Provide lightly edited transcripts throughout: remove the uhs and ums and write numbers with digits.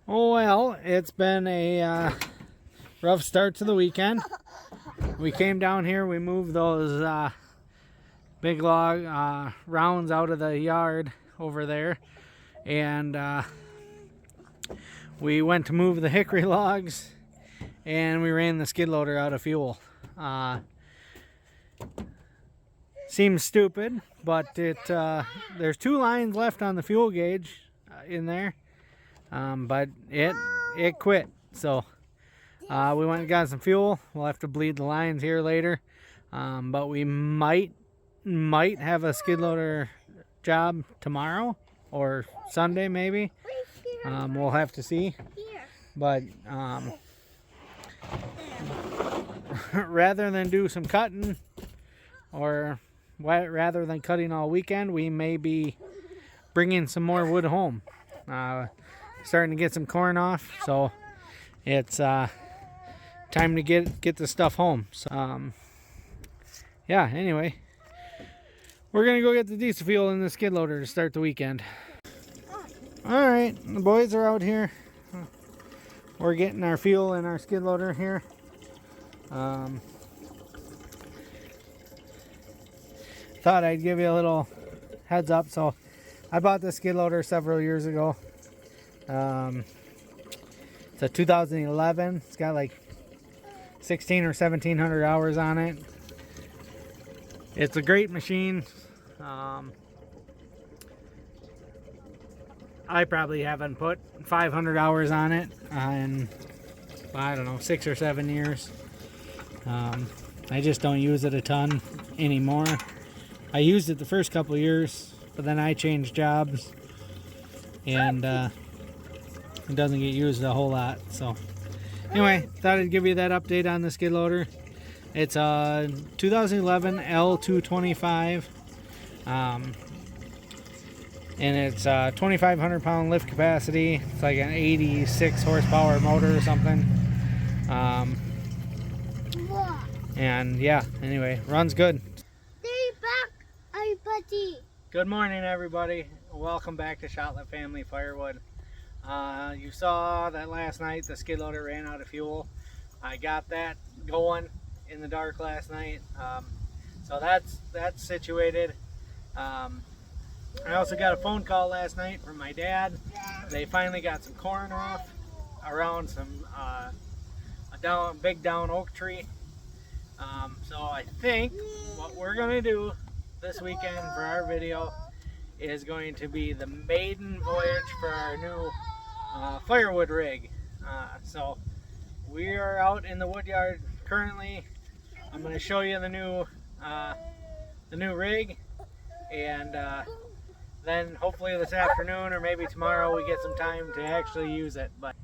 Oh well, it's been a rough start to the weekend. We came down here, we moved those big log rounds out of the yard over there, and we went to move the hickory logs, and we ran the skid loader out of fuel. Seems stupid, but there's 2 lines left on the fuel gauge in there. But it quit, so we went and got some fuel. We'll have to bleed the lines here later, but we might have a skid loader job tomorrow or Sunday maybe. We'll have to see, but rather than do some cutting, or rather than cutting all weekend, we may be bringing some more wood home. Starting to get some corn off, so it's time to get the stuff home. So yeah, anyway, we're gonna go get the diesel fuel in the skid loader to start the weekend. All right, the boys are out here. We're getting our fuel in our skid loader here. Thought I'd give you a little heads up. So I bought this skid loader several years ago. It's a 2011. It's got like 16 or 1700 hours on it. It's a great machine. I probably haven't put 500 hours on it in, I don't know, 6 or 7 years. I just don't use it a ton anymore. I used it the first couple of years, but then I changed jobs, and it doesn't get used a whole lot. So anyway, thought I'd give you that update on the skid loader. It's a 2011 L225, and it's a 2,500 pound lift capacity. It's like an 86 horsepower motor or something. And yeah, anyway, runs good. Stay back, everybody. Good morning, everybody. Welcome back to Shotlet Family Firewood. You saw that last night the skid loader ran out of fuel. I got that going in the dark last night, so that's situated. I also got a phone call last night from my dad. They finally got some corn off around some big down oak tree. So I think what we're gonna do this weekend for our video is going to be the maiden voyage for our new Firewood Rig. So we are out in the wood yard currently. I'm going to show you the new rig, and then hopefully this afternoon or maybe tomorrow we get some time to actually use it. But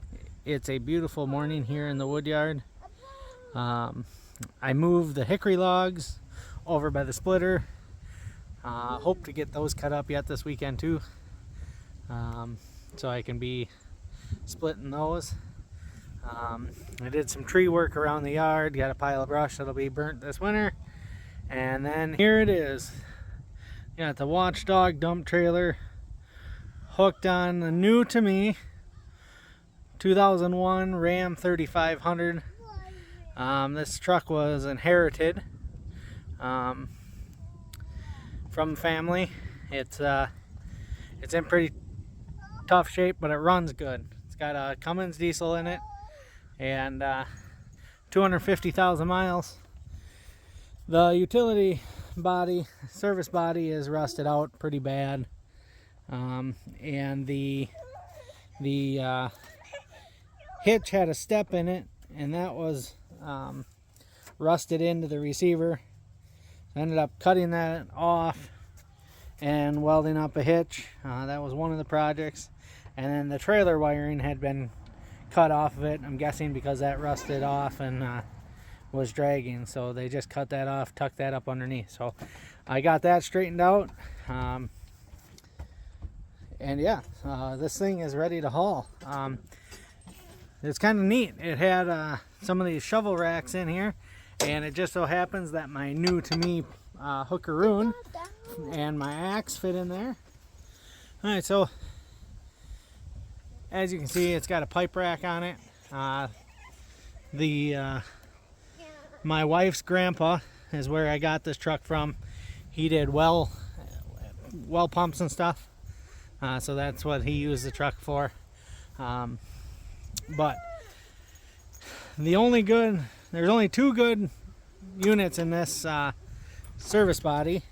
it's a beautiful morning here in the wood yard. I moved the hickory logs over by the splitter. Hope to get those cut up yet this weekend too, so I can be splitting those. I did some tree work around the yard, got a pile of brush that'll be burnt this winter, and then here it is. Got the Watchdog dump trailer hooked on the new to me 2001 Ram 3500. This truck was inherited from family. It's in pretty tough shape, but it runs good. It's got a Cummins diesel in it, and 250,000 miles. The utility body, service body, is rusted out pretty bad, and the hitch had a step in it, and that was rusted into the receiver. I ended up cutting that off and welding up a hitch. That was one of the projects. And then the trailer wiring had been cut off of it, I'm guessing because that rusted off and was dragging. So they just cut that off, tucked that up underneath. So I got that straightened out. And yeah, this thing is ready to haul. It's kind of neat. It had some of these shovel racks in here, and it just so happens that my new to me hookaroon and my axe fit in there. Alright, so As you can see, it's got a pipe rack on it. My wife's grandpa is where I got this truck from. He did well pumps and stuff, so that's what he used the truck for. But there's only two good units in this service body,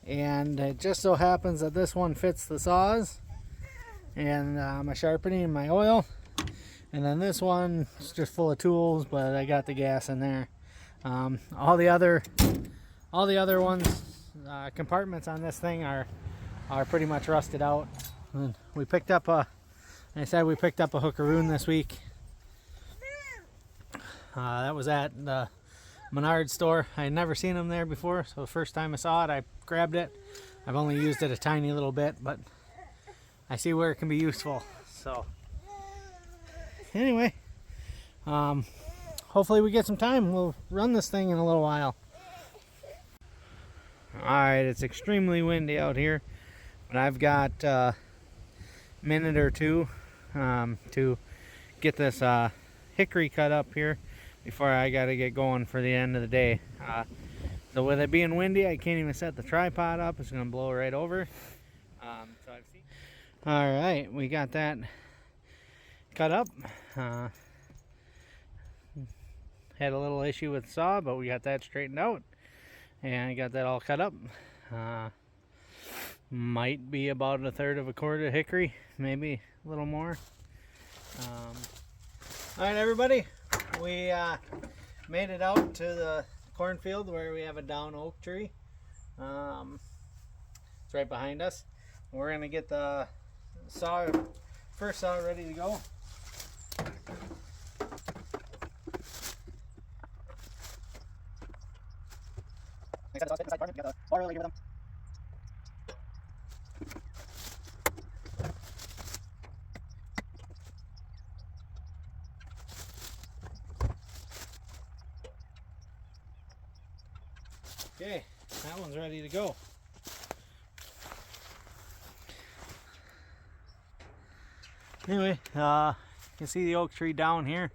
and it just so happens that this one fits the saws and my sharpening and my oil, and then this one is just full of tools, but I got the gas in there. All the other ones, compartments on this thing are pretty much rusted out. And we picked up a hookaroon this week. That was at the Menards store. I had never seen them there before, so the first time I saw it, I grabbed it. I've only used it a tiny little bit, but I see where it can be useful. So anyway, hopefully we get some time. We'll run this thing in a little while. Alright, it's extremely windy out here, but I've got a minute or two to get this hickory cut up here before I gotta get going for the end of the day. So with it being windy, I can't even set the tripod up. It's gonna blow right over. Alright, we got that cut up. Had a little issue with the saw, but we got that straightened out. And I got that all cut up. Might be about 1/3 of a cord of hickory, maybe a little more. Alright everybody, we made it out to the cornfield where we have a down oak tree. It's right behind us. We're going to get the first saw ready to go. Okay, that one's ready to go. Anyway, you can see the oak tree down here.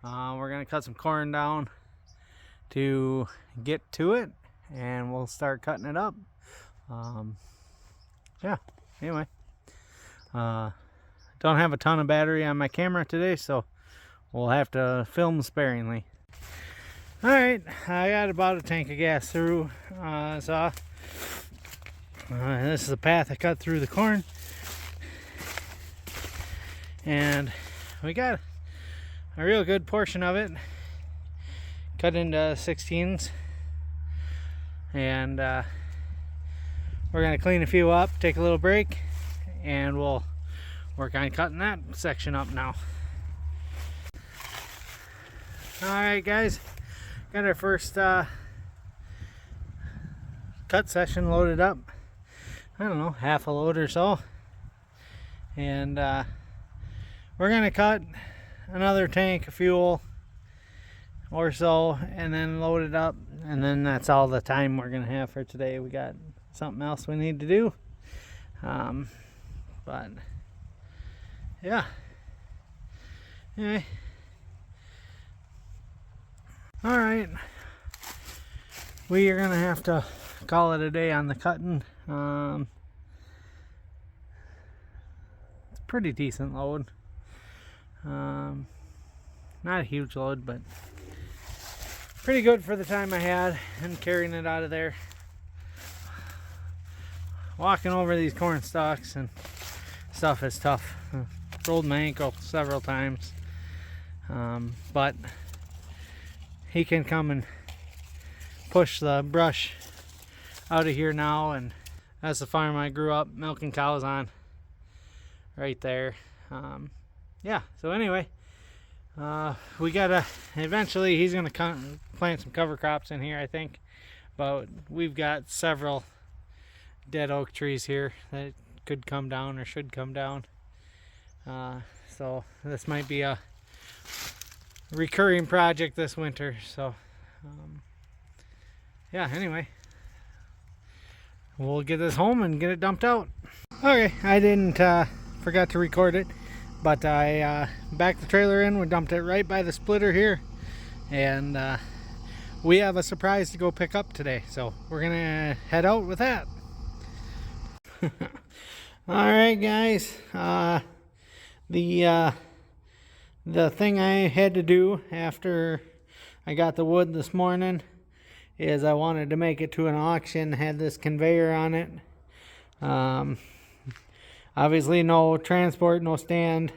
We're gonna cut some corn down to get to it, and we'll start cutting it up. Yeah, anyway, don't have a ton of battery on my camera today, so we'll have to film sparingly. Alright, I got about a tank of gas through saw. This is the path I cut through the corn, and we got a real good portion of it cut into 16s, and we're gonna clean a few up, take a little break, and we'll work on cutting that section up now. Alright guys, got our first cut section loaded up. I don't know, half a load or so, and we're gonna cut another tank of fuel or so and then load it up, and then that's all the time we're gonna have for today. We got something else we need to do, but yeah, anyway. All right, we are gonna have to call it a day on the cutting. It's a pretty decent load. Not a huge load, but pretty good for the time I had and carrying it out of there. Walking over these corn stalks and stuff is tough. Rolled my ankle several times, but he can come and push the brush out of here now, and that's the farm I grew up milking cows on right there. Yeah, so anyway, we gotta eventually, he's gonna plant some cover crops in here, I think, but we've got several dead oak trees here that could come down or should come down, so this might be a recurring project this winter. So yeah, anyway, we'll get this home and get it dumped out. Okay, I didn't forgot to record it. But I backed the trailer in. We dumped it right by the splitter here. And we have a surprise to go pick up today. So we're going to head out with that. Alright guys. The thing I had to do after I got the wood this morning is I wanted to make it to an auction. Had this conveyor on it. Obviously no transport, no stand.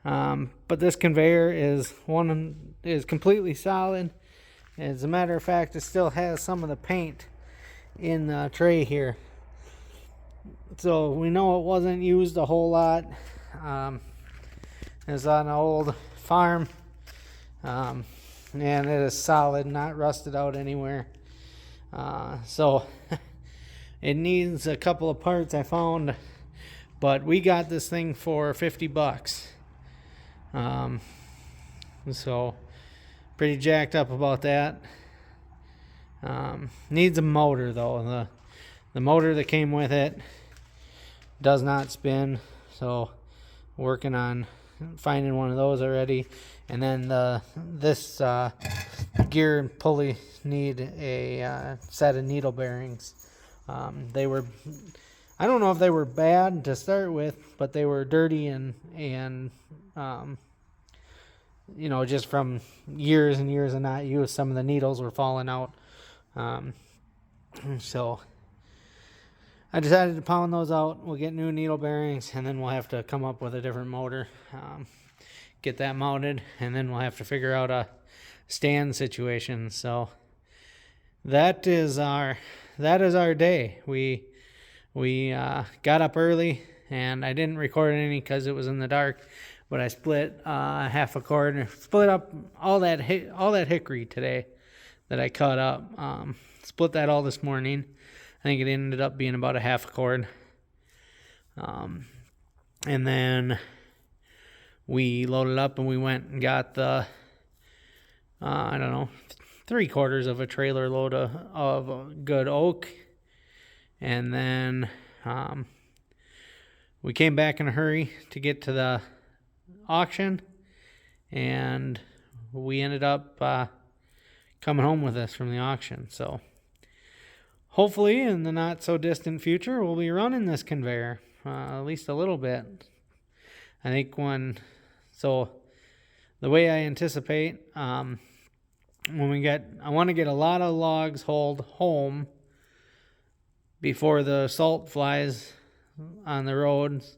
But this conveyor is completely solid. As a matter of fact, it still has some of the paint in the tray here. So we know it wasn't used a whole lot. It's on an old farm. And it is solid, not rusted out anywhere. So it needs a couple of parts I found, but we got this thing for $50. So pretty jacked up about that. Needs a motor though. The motor that came with it does not spin, so working on finding one of those already. And then this gear and pulley need a set of needle bearings. They were, I don't know if they were bad to start with, but they were dirty and you know, just from years and years of not use, some of the needles were falling out. So I decided to pound those out. We'll get new needle bearings, and then we'll have to come up with a different motor, get that mounted, and then we'll have to figure out a stand situation. So that is our day. We got up early, and I didn't record any because it was in the dark. But I split half a cord and split up all that hickory today that I cut up. Split that all this morning. I think it ended up being about a half a cord. And then we loaded up and we went and got the, I don't know, 3/4 of a trailer load of good oak. And then we came back in a hurry to get to the auction, and we ended up coming home with this from the auction. So hopefully in the not so distant future we'll be running this conveyor at least a little bit. I think the way I anticipate, I want to get a lot of logs hauled home before the salt flies on the roads.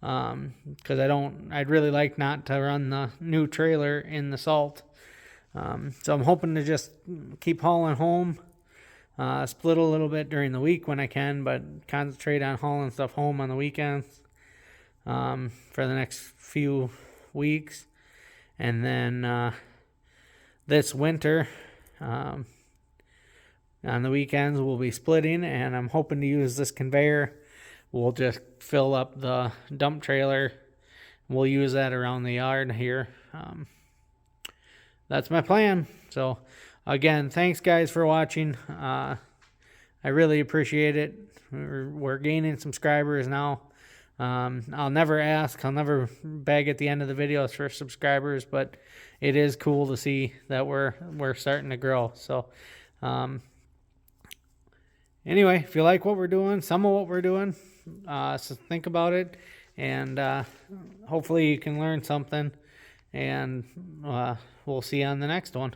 Because I'd really like not to run the new trailer in the salt. So I'm hoping to just keep hauling home, split a little bit during the week when I can, but concentrate on hauling stuff home on the weekends, for the next few weeks. And then, this winter, on the weekends we'll be splitting, and I'm hoping to use this conveyor. We'll just fill up the dump trailer. We'll use that around the yard here. That's my plan. So, again, thanks guys for watching. I really appreciate it. We're gaining subscribers now. I'll never beg at the end of the videos for subscribers, but it is cool to see that we're starting to grow. So, anyway, if you like what we're doing, some of what we're doing, so think about it, and hopefully you can learn something, and we'll see you on the next one.